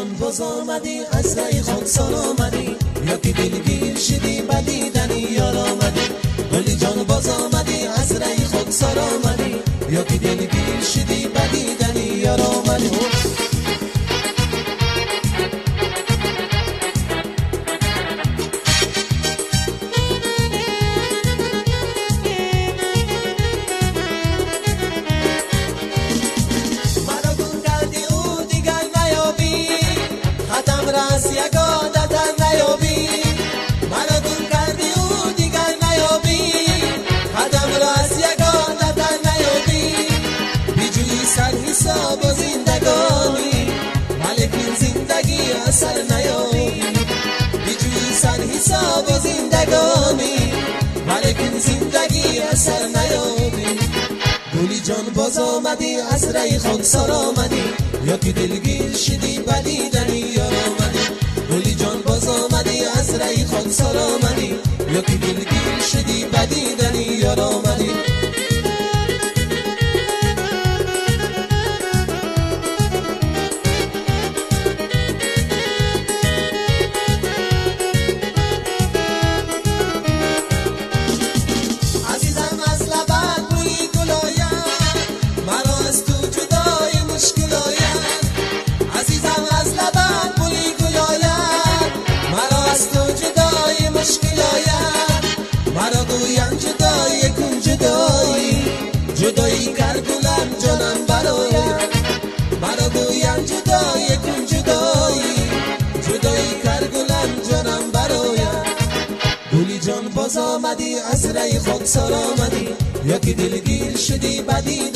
جان باز آمدی از رای خاکسار آمدی، یا که دلگیر شدی بدیدنی یار آمدی. گلی جان باز آمدی از رای خاکسار آمدی، یا که دلگیر شدی بدیدنی یار آمدی. راز یک عادت نیابی، مرا دور کردی او دیگر نیابی. قدم راز یک عادت نیابی، بیجوی سر حساب و زندگانی، ولیکن زندگی اثر نیابی. بیجوی سر حساب و زندگانی، ولیکن زندگی اثر نیابی. گلی جان باز آمدی از رای خاکسار آمدی، یا که دلگیر شدی بدیدنی یار آمدی. گلی جان باز آمدی از رای خاکسار آمدی، یا که دلگیر شدی بدیدنی یار آمدی. عزیزم از لبت بوی گل آید، مرا از تو جدای مشکل آید. عزیزم از لبت بوی گل آید، مرا از تو جدای مشکل آید. مرا گویم جدایی کن جدایی، جدایی کر گلم جانم براید. مرا گویم جدایی کن جدایی، جدایی کر گلم جانم براید. گلی جان باز آمدی از رای خاکسار آمدی، یا که دلگیر شدی بدی